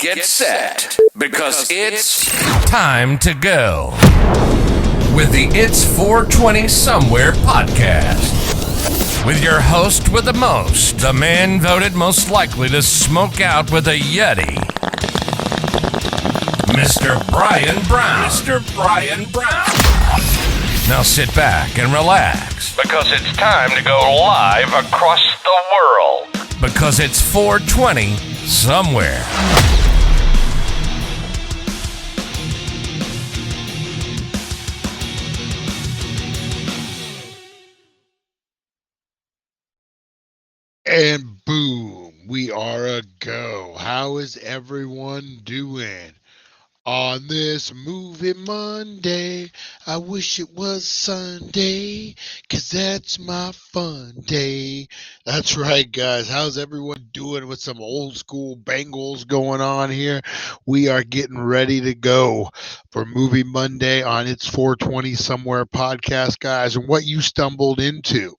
Get set, because it's time to go with the It's 420 Somewhere podcast. With your host with the most, the man voted most likely to smoke out with a Yeti, Mr. Brian Brown. Mr. Brian Brown. Now sit back and relax, because it's time to go live across the world. Because it's 420 Somewhere. And boom, we are a go. How is everyone doing? On this movie Monday, I wish it was Sunday, 'cause that's my fun day. That's right, guys. How's everyone doing with some old school Bengals going on here? We are getting ready to go for Movie Monday on It's 420 Somewhere podcast, guys. And what you stumbled into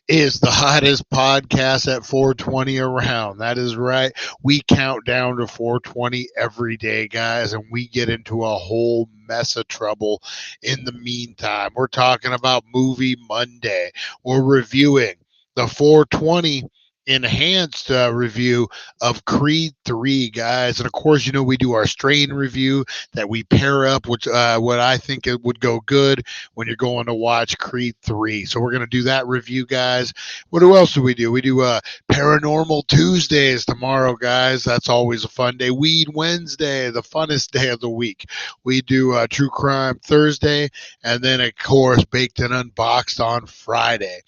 is the hottest podcast at 420 around. That is right. We count down to 420 every day, guys, and we get into a whole mess of trouble in the meantime. We're talking about Movie Monday. We're reviewing the 420 enhanced review of Creed 3, guys. And of course, you know, we do our strain review that we pair up with what I think it would go good when you're going to watch Creed 3. So we're going to do that review, guys. What else do? We do Paranormal Tuesdays tomorrow, guys. That's always a fun day. Weed Wednesday, the funnest day of the week. We do True Crime Thursday, and then, of course, Baked and Unboxed on Friday.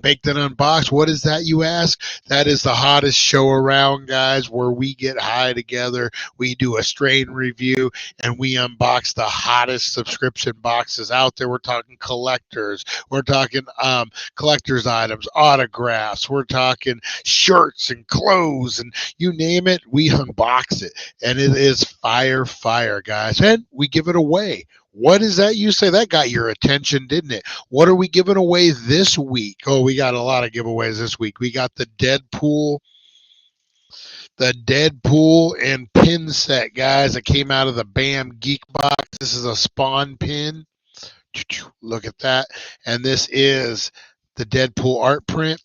Baked and Unboxed, what is that, you ask? That is the hottest show around, guys, where we get high together. We do a strain review, and we unbox the hottest subscription boxes out there. We're talking collectors. We're talking collector's items, autographs. We're talking shirts and clothes, and you name it, we unbox it. And it is fire, guys. And we give it away. What is that you say? That got your attention, didn't it? What are we giving away this week? Oh, we got a lot of giveaways this week. We got the Deadpool and pin set, guys, that came out of the BAM Geek Box. This is a Spawn pin. Look at that. And this is the Deadpool art print.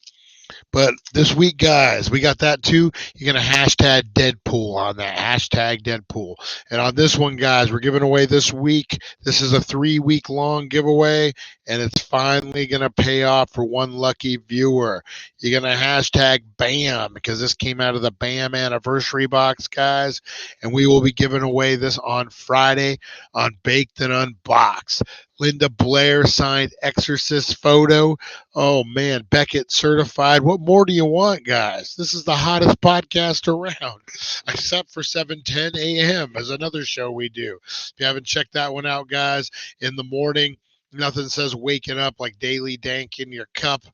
But this week, guys, we got that too. You're going to hashtag Deadpool on that. Hashtag Deadpool. And on this one, guys, we're giving away this week. This is a 3-week long giveaway, and it's finally going to pay off for one lucky viewer. You're going to hashtag BAM, because this came out of the BAM anniversary box, guys. And we will be giving away this on Friday on Baked and Unboxed. Linda Blair signed Exorcist photo. Oh, man, Beckett certified. What more do you want, guys? This is the hottest podcast around, except for 7:10 a.m. as another show we do. If you haven't checked that one out, guys, in the morning, nothing says waking up like daily Dank in your cup.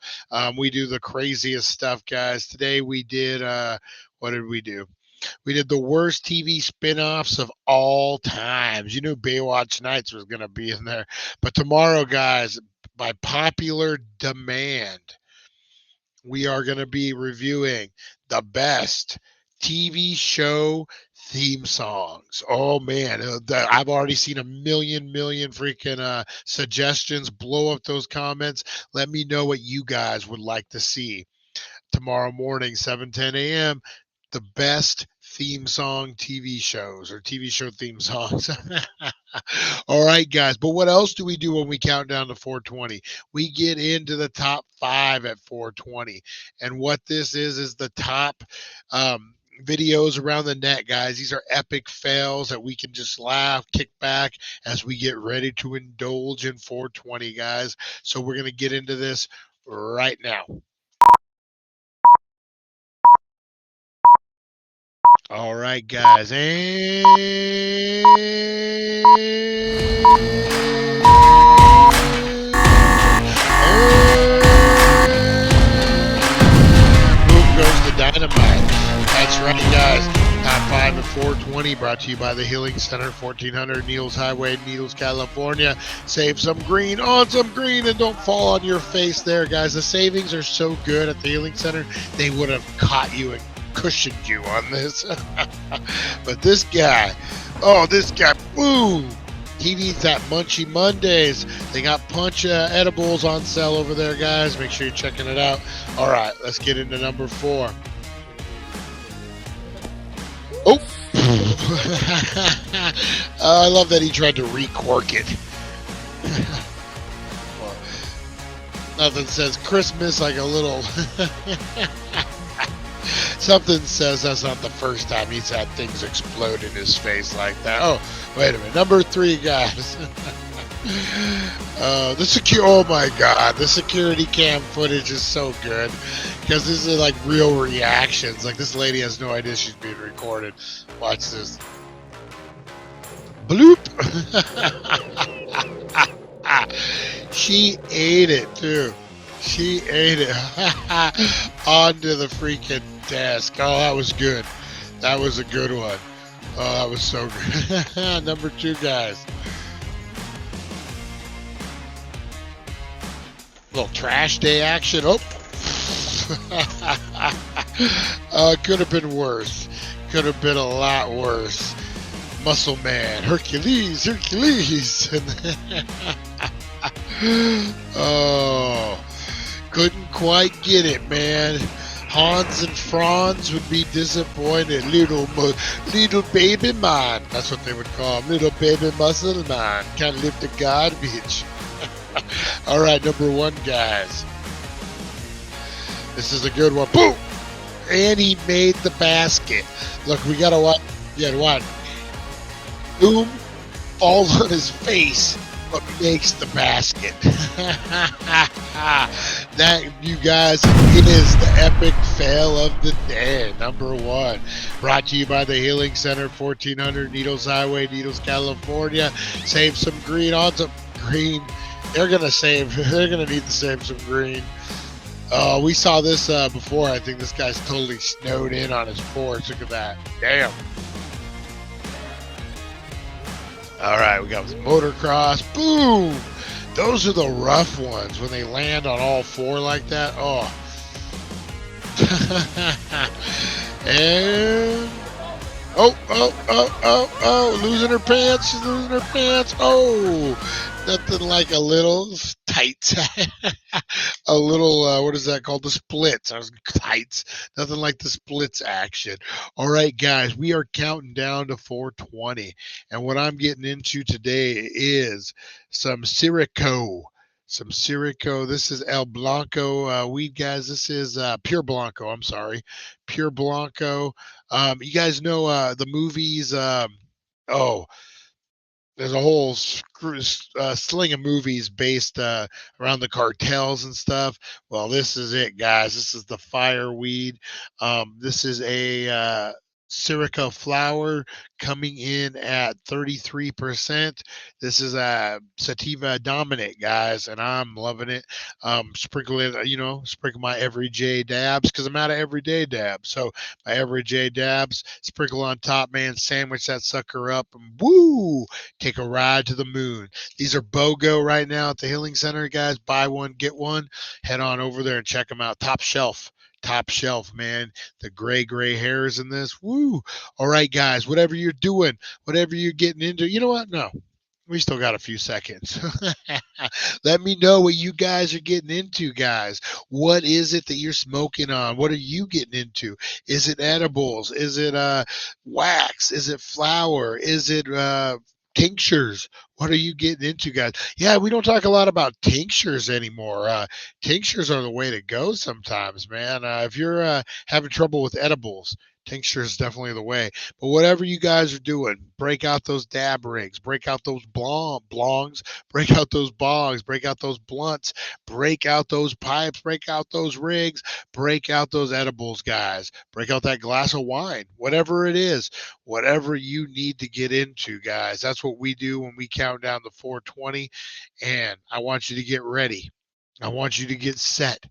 We do the craziest stuff, guys. Today we did, what did we do? We did the worst TV spinoffs of all times. You knew Baywatch Nights was going to be in there. But tomorrow, guys, by popular demand, we are going to be reviewing the best TV show theme songs. Oh, man. I've already seen a million freaking suggestions. Blow up those comments. Let me know what you guys would like to see. Tomorrow morning, 7:10 a.m., the best theme song TV shows, or TV show theme songs. All right, guys. But what else do we do when we count down to 420? We get into the top 5 at 420. And what this is the top videos around the net, guys. These are epic fails that we can just laugh, kick back as we get ready to indulge in 420, guys. So we're going to get into this right now. All right, guys, and boom goes the dynamite. That's right, guys. Top 5 at 420, brought to you by the Healing Center, 1400 Needles Highway, Needles, California. Save some green on some green, and don't fall on your face there, guys. The savings are so good at the Healing Center, they would have caught you and cushioned you on this. But this guy, boom! He needs that Munchy Mondays. They got punch edibles on sale over there, guys. Make sure you're checking it out. All right, let's get into number 4. Oh! I love that he tried to re-cork it. Nothing says Christmas like a little... Something says that's not the first time he's had things explode in his face like that. Oh, wait a minute. Number 3, guys. Oh my God. The security cam footage is so good. Because this is like real reactions. Like this lady has no idea she's being recorded. Watch this. Bloop. She ate it too. She ate it onto the freaking desk. Oh, that was good. That was a good one. Oh, that was so good. Number 2, guys. Little trash day action. Oh. Could have been worse. Could have been a lot worse. Muscle Man. Hercules. Oh. Couldn't quite get it, man. Hans and Franz would be disappointed. Little baby man. That's what they would call him. Little baby muscle man. Can't lift the garbage. All right, number 1, guys. This is a good one. Boom! And he made the basket. Look, we got to watch. Yeah, watch. Boom. Falls on his face. What makes the basket? That, you guys, it is the epic fail of the day. Number 1, brought to you by the Healing Center, 1400 Needles Highway, Needles, California. Save some green on some green. They're gonna need to save some green. We saw this before. I think this guy's totally snowed in on his porch. Look at that. Damn. All right, we got motocross. Boom! Those are the rough ones when they land on all 4 like that. Oh. And losing her pants. She's losing her pants. Oh, nothing like a little tights. A little, what is that called? The splits. I was tights. Nothing like the splits action. All right, guys, we are counting down to 420. And what I'm getting into today is some Sirico. This is El Blanco weed, guys. This is Pure Blanco. I'm sorry. Pure Blanco. You guys know the movies. There's a whole sling of movies based around the cartels and stuff. Well, this is it, guys. This is the fireweed. This is a Sirica flower coming in at 33%. This is a sativa dominant, guys, and I'm loving it. Sprinkle it, sprinkle my everyday dabs because I'm out of everyday dabs. So my everyday dabs, sprinkle on top, man, sandwich that sucker up, and woo, take a ride to the moon. These are BOGO right now at the Healing Center, guys. Buy one, get one. Head on over there and check them out. Top shelf, man. The gray hairs in this. Woo. All right, guys, whatever you're doing, whatever you're getting into, you know what? No, we still got a few seconds. Let me know what you guys are getting into, guys. What is it that you're smoking on? What are you getting into? Is it edibles? Is it wax? Is it flower? Is it tinctures? What are you getting into, guys? Yeah, we don't talk a lot about tinctures anymore. Tinctures are the way to go sometimes, man. If you're having trouble with edibles, tincture is definitely the way. But whatever you guys are doing, break out those dab rigs, break out those blongs, break out those bongs, break out those blunts, break out those pipes, break out those rigs, break out those edibles, guys. Break out that glass of wine, whatever it is, whatever you need to get into, guys. That's what we do when we count down to 420. And I want you to get ready. I want you to get set.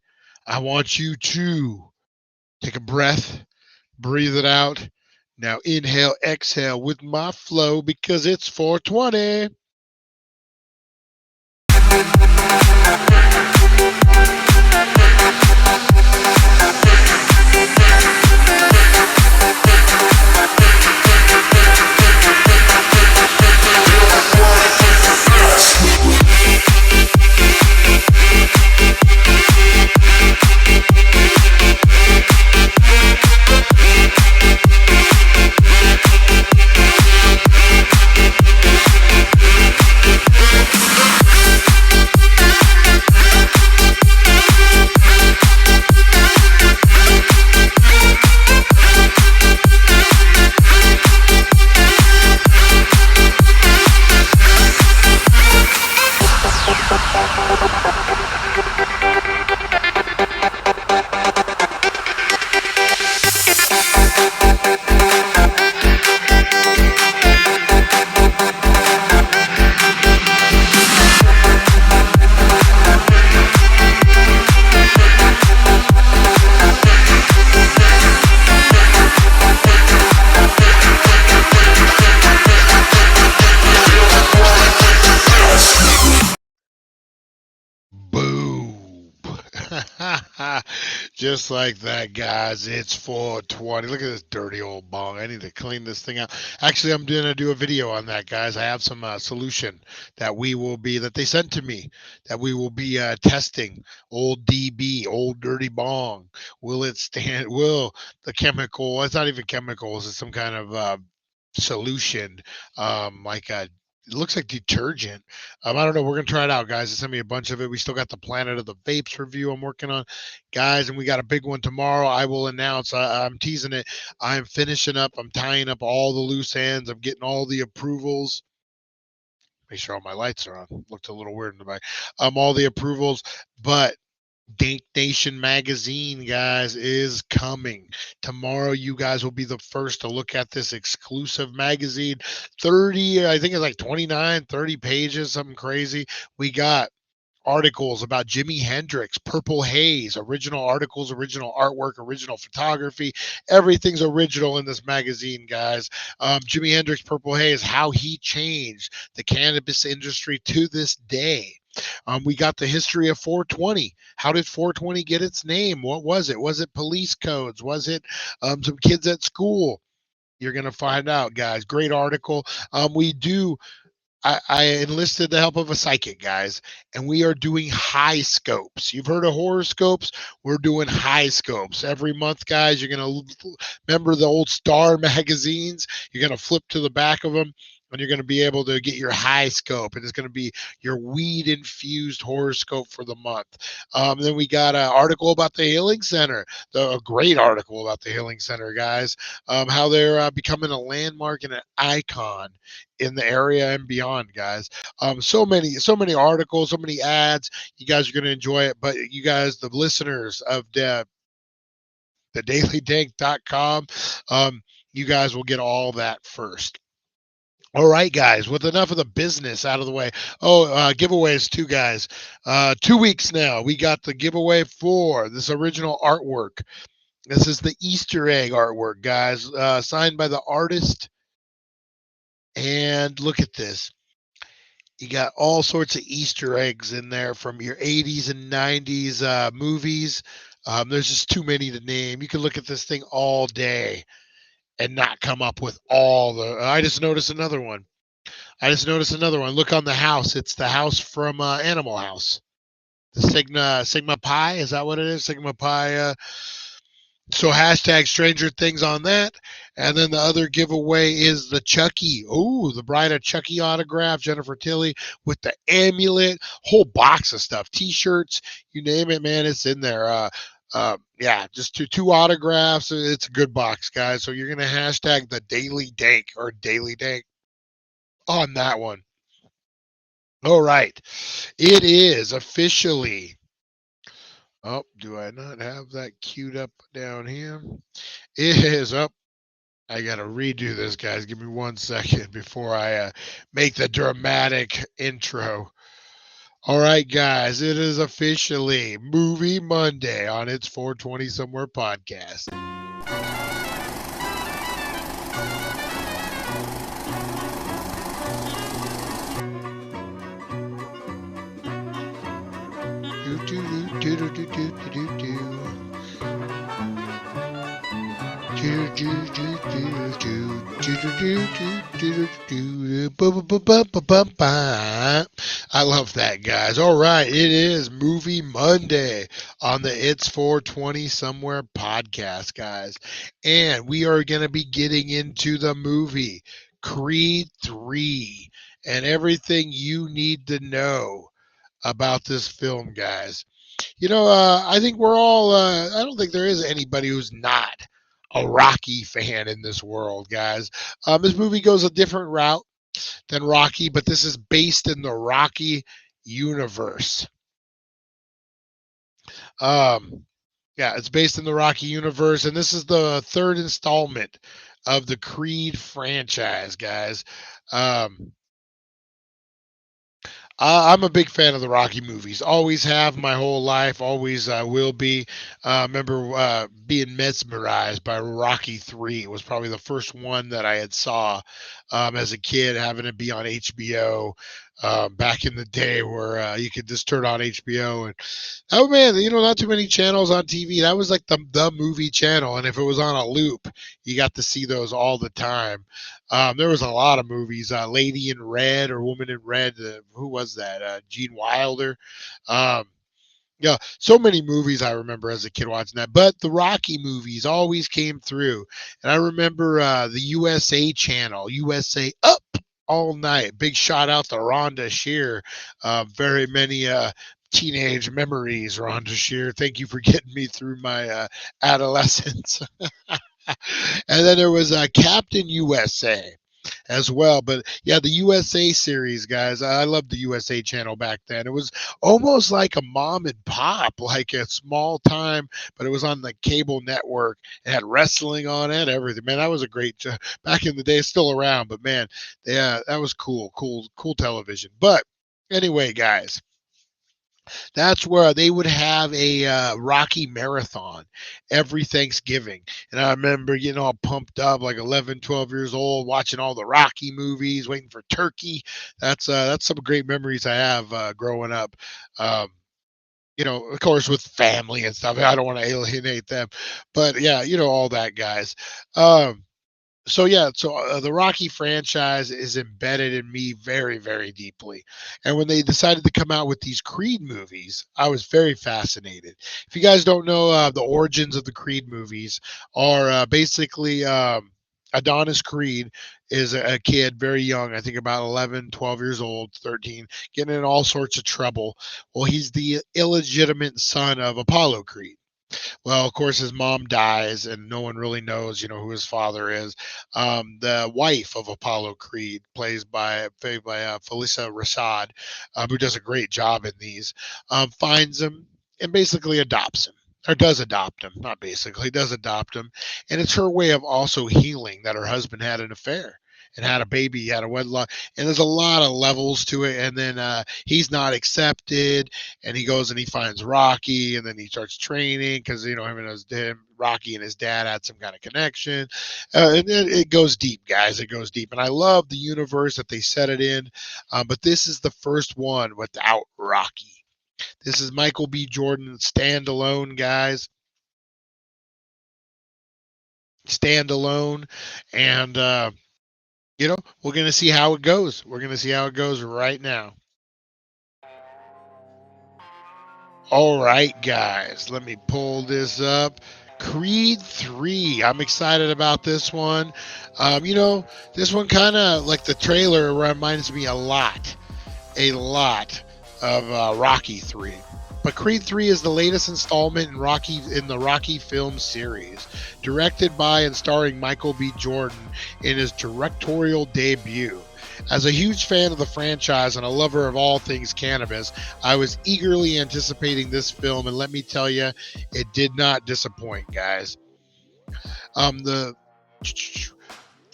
I want you to take a breath. Breathe it out. Now inhale, exhale with my flow because it's 420. Just like that, guys. It's 420. Look at this dirty old bong. I need to clean this thing out. Actually, I'm going to do a video on that, guys. I have some solution that they sent to me that we will be testing. Old DB, old dirty bong. Will it stand? Will the chemical? It's not even chemicals. It's some kind of solution, like a it looks like detergent. I don't know. We're gonna try it out, guys. They sent me a bunch of it. We still got the Planet of the Vapes review I'm working on, guys, and we got a big one tomorrow. I will announce. I'm teasing it. I'm finishing up. I'm tying up all the loose ends. I'm getting all the approvals. Make sure all my lights are on. Looked a little weird in the back. All the approvals, but Dank Nation magazine, guys, is coming. Tomorrow, you guys will be the first to look at this exclusive magazine. 30, I think it's like 29, 30 pages, something crazy. We got articles about Jimi Hendrix, Purple Haze, original articles, original artwork, original photography. Everything's original in this magazine, guys. Jimi Hendrix, Purple Haze, how he changed the cannabis industry to this day. We got the history of 420. How did 420 get its name? What was it? Was it police codes? Was it some kids at school? You're going to find out, guys. Great article. I enlisted the help of a psychic, guys, and we are doing high scopes. You've heard of horoscopes? We're doing high scopes every month, guys. You're going to remember the old Star magazines. You're going to flip to the back of them, and you're going to be able to get your high scope, and it's going to be your weed infused horoscope for the month. Then we got an article about the Healing Center, a great article about the Healing Center, guys, how they're becoming a landmark and an icon in the area and beyond, guys. So many articles, so many ads. You guys are going to enjoy it. But you guys, the listeners of the dailydank.com, you guys will get all that first. All right, guys, with enough of the business out of the way. Giveaways too, guys. 2 weeks now. We got the giveaway for this original artwork. This is the Easter egg artwork, guys, signed by the artist. And look at this. You got all sorts of Easter eggs in there from your 80s and 90s movies. There's just too many to name. You can look at this thing all day and not come up with all the. I just noticed another one. Look on the house. It's the house from Animal House. The Sigma Pi. Is that what it is? Sigma Pi. So hashtag Stranger Things on that. And then the other giveaway is the Chucky. Oh, the Bride of Chucky autograph, Jennifer Tilly with the amulet, whole box of stuff, T-shirts, you name it, man, it's in there. Yeah, just two autographs. It's a good box, guys. So you're gonna hashtag the Daily Dank or Daily Dank on that one. All right, it is officially. Oh, do I not have that queued up down here? It is up. I got to redo this, guys. Give me 1 second before I make the dramatic intro. All right, guys, it is officially Movie Monday on It's 420 Somewhere podcast. I love that, guys. All right, it is Movie Monday on the It's 420 Somewhere podcast, guys. And we are going to be getting into the movie Creed 3 and everything you need to know about this film, guys. I think we're all, I don't think there is anybody who's not a Rocky fan in this world, guys. This movie goes a different route than Rocky, but this is based in the Rocky universe. Yeah, it's based in the Rocky universe, and this is the third installment of the Creed franchise, guys. I'm a big fan of the Rocky movies. Always have my whole life. Always will be. Remember being mesmerized by Rocky 3. It was probably the first one that I had saw as a kid, having it be on HBO. back in the day where you could just turn on HBO and oh man, not too many channels on TV. That was like the movie channel, and if it was on a loop, you got to see those all the time. There was a lot of movies. Lady in Red or Woman in Red. Who was that? Gene Wilder. Um, yeah, so many movies I remember as a kid watching that. But the Rocky movies always came through. And I remember the USA channel, USA Up all night. Big shout out to Rhonda Shear. Very many teenage memories, Rhonda Shear. Thank you for getting me through my adolescence. And then there was Captain USA as well. But yeah, the USA series, guys, I loved the USA channel back then. It was almost like a mom and pop, like a small time, but it was on the cable network. It had wrestling on it, everything. Man, that was a great back in the day. It's still around, but man, yeah, that was cool television. But anyway, guys, that's where they would have a Rocky marathon every Thanksgiving. And I remember getting all pumped up, like 11, 12 years old, watching all the Rocky movies, waiting for turkey. That's some great memories I have growing up. Um, of course, with family and stuff. I don't want to alienate them, but yeah, all that, guys. Um, so the Rocky franchise is embedded in me very, very deeply. And when they decided to come out with these Creed movies, I was very fascinated. If you guys don't know, the origins of the Creed movies are basically Adonis Creed is a kid very young, I think about 11, 12 years old, 13, getting in all sorts of trouble. Well, he's the illegitimate son of Apollo Creed. Well, of course, his mom dies, and no one really knows, who his father is. The wife of Apollo Creed, played by Felissa Rashad, who does a great job in these, finds him and basically adopts him. Or does adopt him, not basically, does adopt him. And it's her way of also healing that her husband had an affair and had a baby, had a wedlock. And there's a lot of levels to it. And then he's not accepted, and he goes and he finds Rocky, and then he starts training because Rocky and his dad had some kind of connection, and it goes deep, guys. It goes deep, and I love the universe that they set it in. But this is the first one without Rocky. This is Michael B. Jordan standalone, guys. Standalone, and we're gonna see how it goes. We're gonna see how it goes right now. All right, guys, let me pull this up. Creed 3. I'm excited about this one. This one kind of like the trailer reminds me a lot of Rocky 3. But Creed 3 is the latest installment in the Rocky film series, directed by and starring Michael B. Jordan in his directorial debut. As a huge fan of the franchise and a lover of all things cannabis, I was eagerly anticipating this film, and let me tell you, it did not disappoint, guys. The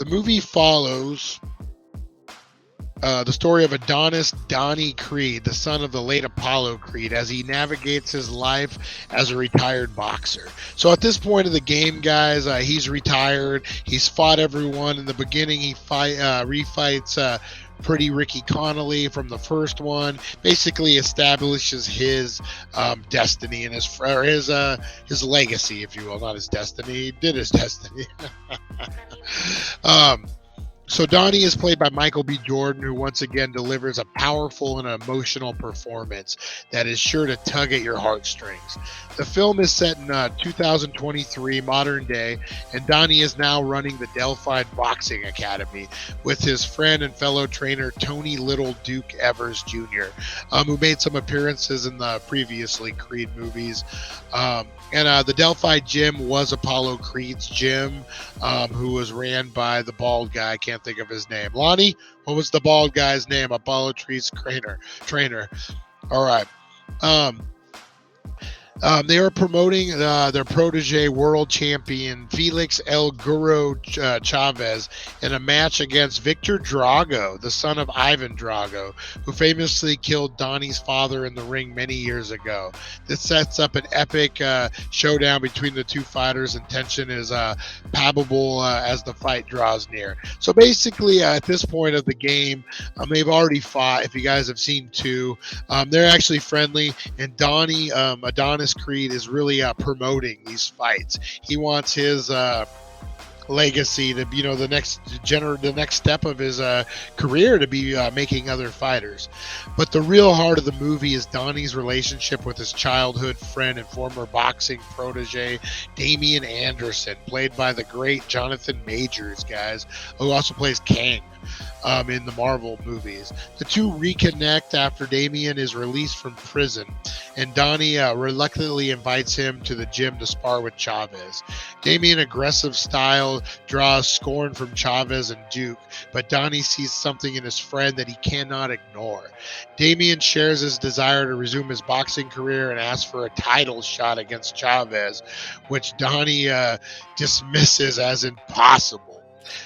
movie follows the story of Adonis Creed, the son of the late Apollo Creed, as he navigates his life as a retired boxer. So at this point of the game, guys, he's retired. He's fought everyone. In the beginning, he refights Pretty Ricky Connolly from the first one. Basically, establishes his destiny and his legacy, if you will, not his destiny. He did his destiny. So Donnie is played by Michael B. Jordan, who once again delivers a powerful and emotional performance that is sure to tug at your heartstrings. The film is set in 2023, modern day, and Donnie is now running the Delphi Boxing Academy with his friend and fellow trainer Tony Little Duke Evers Jr., who made some appearances in the previously Creed movies. And the Delphi gym was Apollo Creed's gym, who was ran by the bald guy. I can't think of his name. Lonnie, what was the bald guy's name? Apollo Creed's trainer. All right. They are promoting their protege world champion Felix El Guro Chavez in a match against Victor Drago, the son of Ivan Drago, who famously killed Donnie's father in the ring many years ago. This sets up an epic showdown between the two fighters, and tension is palpable as the fight draws near. So basically, at this point of the game, they've already fought. If you guys have seen two, they're actually friendly, and Donnie Adonis Creed is really promoting these fights. He wants his legacy to, the next step of his career to be making other fighters. But the real heart of the movie is Donnie's relationship with his childhood friend and former boxing protege Damian Anderson, played by the great Jonathan Majors, guys, who also plays Kang in the Marvel movies. The two reconnect after Damien is released from prison, and Donnie reluctantly invites him to the gym to spar with Chavez. Damien's aggressive style draws scorn from Chavez and Duke, but Donnie sees something in his friend that he cannot ignore. Damien shares his desire to resume his boxing career and asks for a title shot against Chavez, which Donnie dismisses as impossible.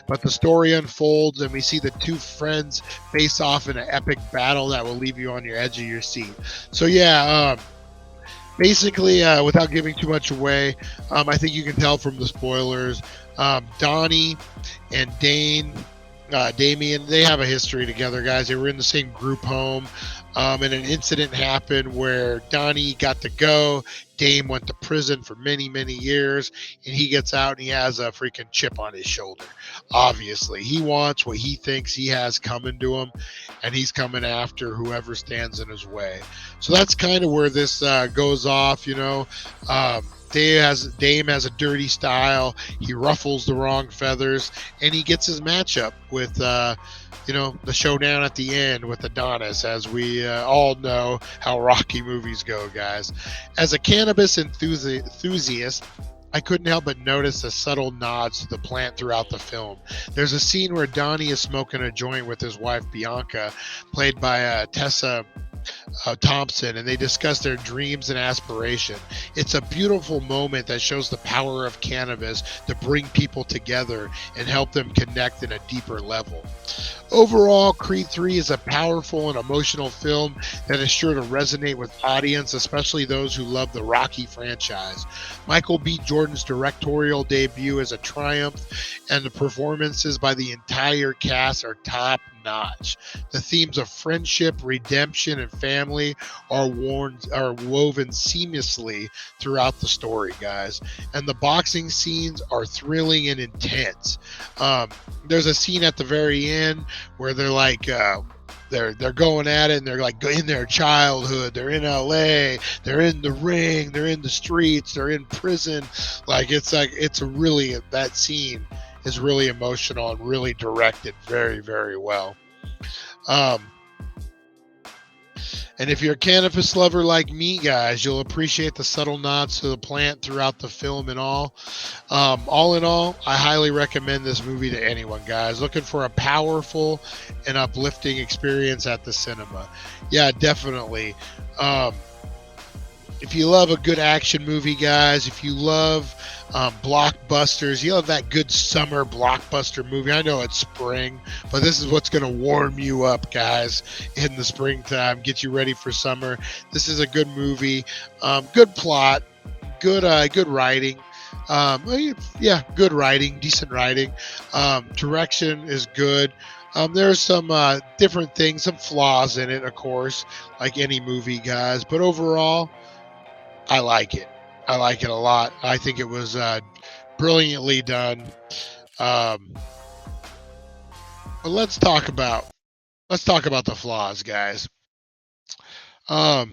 But the story unfolds, and we see the two friends face off in an epic battle that will leave you on your edge of your seat. So yeah, basically, without giving too much away, I think you can tell from the spoilers. Donnie and Damien, they have a history together, guys. They were in the same group home, and an incident happened where Donnie got to go. Dame went to prison for many, many years, and he gets out and he has a freaking chip on his shoulder. Obviously, he wants what he thinks he has coming to him, and he's coming after whoever stands in his way. So that's kind of where this goes off, Dame has a dirty style. He ruffles the wrong feathers, and he gets his matchup with, the showdown at the end with Adonis, as we all know how Rocky movies go, guys. As a cannabis enthusiast, I couldn't help but notice the subtle nods to the plant throughout the film. There's a scene where Donnie is smoking a joint with his wife Bianca, played by Tessa Thompson, and they discuss their dreams and aspiration. It's a beautiful moment that shows the power of cannabis to bring people together and help them connect in a deeper level. Overall, Creed 3 is a powerful and emotional film that is sure to resonate with audience, especially those who love the Rocky franchise. Michael B. Jordan's directorial debut is a triumph, and the performances by the entire cast are top notch. The themes of friendship, redemption, and family are woven seamlessly throughout the story, guys. And the boxing scenes are thrilling and intense. There's a scene at the very end where they're like, they're going at it, and they're like in their childhood. They're in LA, they're in the ring, they're in the streets, they're in prison. That scene is really emotional and really directed very, very well. And if you're a cannabis lover like me, guys, you'll appreciate the subtle nods to the plant throughout the film and all. All in all, I highly recommend this movie to anyone, guys, looking for a powerful and uplifting experience at the cinema. Yeah, definitely. If you love a good action movie, guys, if you love blockbusters, you love that good summer blockbuster movie. I know it's spring, but this is what's going to warm you up, guys, in the springtime, get you ready for summer. This is a good movie, good plot, good writing. Good writing, decent writing. Direction is good. There's some different things, some flaws in it, of course, like any movie, guys. But overall, I like it. I like it a lot. I think it was brilliantly done. But let's talk about the flaws, guys. I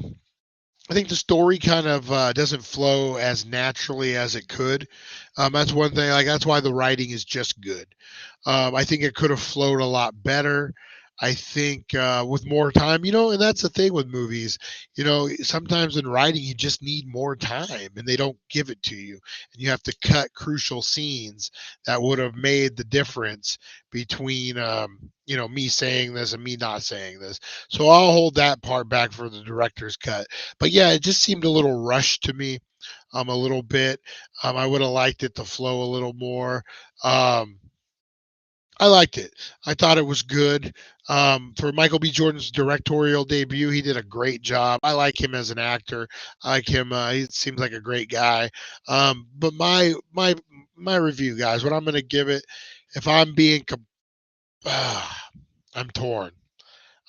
think the story kind of doesn't flow as naturally as it could. That's one thing. Like, that's why the writing is just good. I think it could have flowed a lot better. I think with more time, and that's the thing with movies. Sometimes in writing, you just need more time, and they don't give it to you, and you have to cut crucial scenes that would have made the difference between, me saying this and me not saying this. So I'll hold that part back for the director's cut. But yeah, it just seemed a little rushed to me, a little bit. I would have liked it to flow a little more. Um, I liked it. I thought it was good. For Michael B. Jordan's directorial debut, he did a great job. I like him as an actor. I like him. He seems like a great guy. But my review, guys, what I'm going to give it, if I'm being, I'm torn.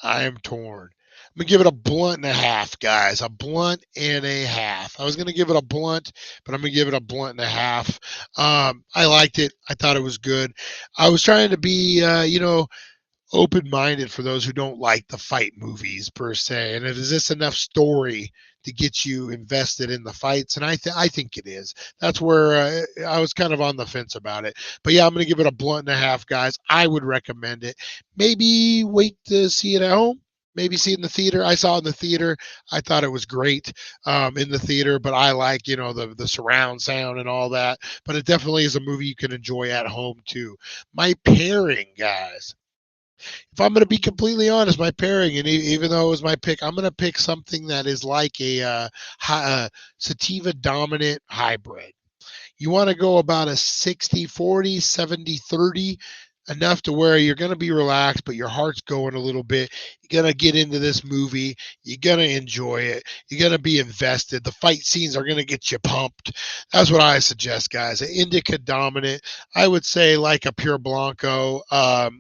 I am torn. I'm gonna give it a blunt and a half, guys. A blunt and a half. I was gonna give it a blunt, but I'm gonna give it a blunt and a half. I liked it. I thought it was good. I was trying to be, open-minded for those who don't like the fight movies per se. And is this enough story to get you invested in the fights? And I think it is. That's where I was kind of on the fence about it. But yeah, I'm going to give it a blunt and a half, guys. I would recommend it. Maybe wait to see it at home. Maybe see it in the theater. I saw it in the theater. I thought it was great in the theater, but I like, the surround sound and all that. But it definitely is a movie you can enjoy at home too. My pairing, guys, if I'm going to be completely honest, my pairing, and even though it was my pick, I'm going to pick something that is like a sativa dominant hybrid. You want to go about a 60-40, 70-30, enough to where you're going to be relaxed, but your heart's going a little bit. You're going to get into this movie. You're going to enjoy it. You're going to be invested. The fight scenes are going to get you pumped. That's what I suggest, guys. An indica dominant. I would say like a pure blanco.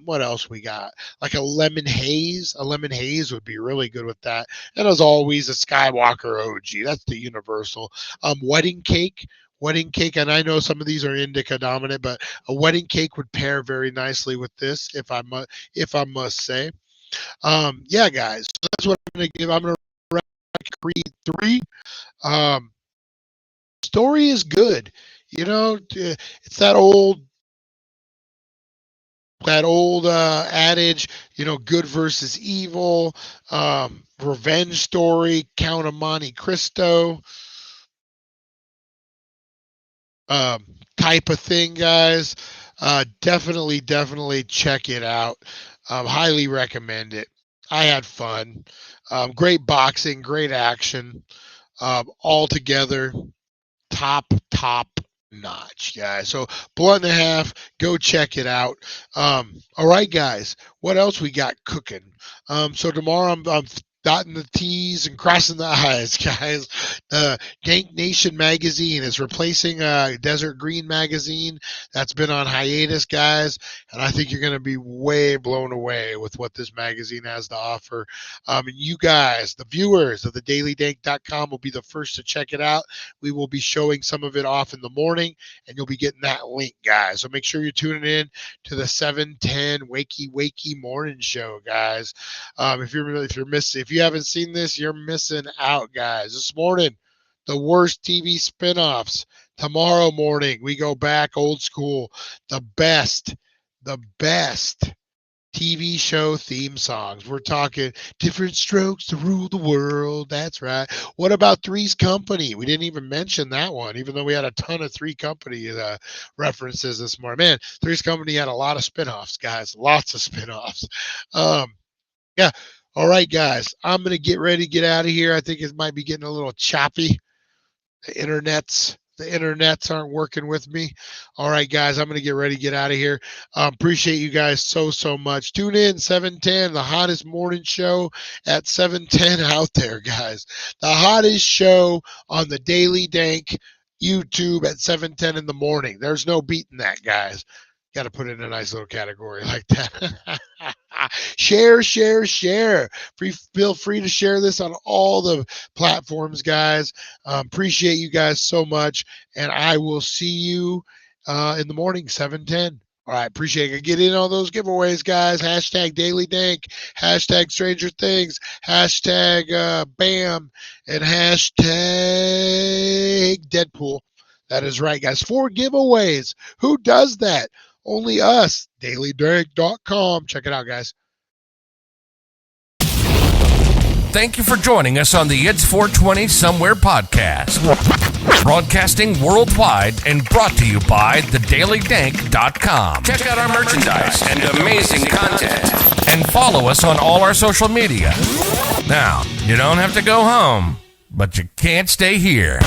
What else we got? Like a lemon haze. A lemon haze would be really good with that. And as always, a Skywalker OG. That's the universal. Wedding cake. Wedding cake, and I know some of these are indica dominant, but a wedding cake would pair very nicely with this, if I must say. Yeah, guys, so that's what I'm gonna give. I'm gonna rank Creed 3. Um, Story is good. It's that old adage, good versus evil, revenge story, Count of Monte Cristo, um, type of thing, guys. Definitely check it out. Highly recommend it. I had fun. Great boxing, great action. All together, top notch, guys. So blunt and a half, go check it out. All right, guys. What else we got cooking? So tomorrow I'm dotting the T's and crossing the I's, guys. Dank Nation magazine is replacing Desert Green magazine. That's been on hiatus, guys. And I think you're going to be way blown away with what this magazine has to offer. And you guys, the viewers of the dailydank.com, will be the first to check it out. We will be showing some of it off in the morning, and you'll be getting that link, guys. So make sure you're tuning in to the 7:10 Wakey morning show, guys. If you haven't seen this, you're missing out, guys. This morning, the worst TV spinoffs. Tomorrow morning, we go back old school. The best TV show theme songs. We're talking different strokes to rule the world. That's right. What about Three's Company? We didn't even mention that one, even though we had a ton of Three Company references this morning. Man, Three's Company had a lot of spinoffs, guys. Lots of spinoffs. Yeah. All right, guys. I'm going to get ready to get out of here. I think it might be getting a little choppy. The internets aren't working with me. All right, guys, I'm going to get ready to get out of here. Appreciate you guys so much. Tune in 7:10, the hottest morning show at 7:10 out there, guys. The hottest show on the Daily Dank YouTube at 7:10 in the morning. There's no beating that, guys. Got to put it in a nice little category like that. Share. Feel free to share this on all the platforms, guys. Appreciate you guys so much, and I will see you in the morning, 7:10. All right, appreciate it. Get in on those giveaways, guys. Hashtag Daily Dank, hashtag Stranger Things, hashtag BAM, and hashtag Deadpool. That is right, guys. 4 giveaways. Who does that? Only us. DailyDank.com. Check it out, guys. Thank you for joining us on the It's 420 Somewhere podcast. Broadcasting worldwide and brought to you by thedailydank.com. Check out our merchandise and amazing content. And follow us on all our social media. Now, you don't have to go home, but you can't stay here.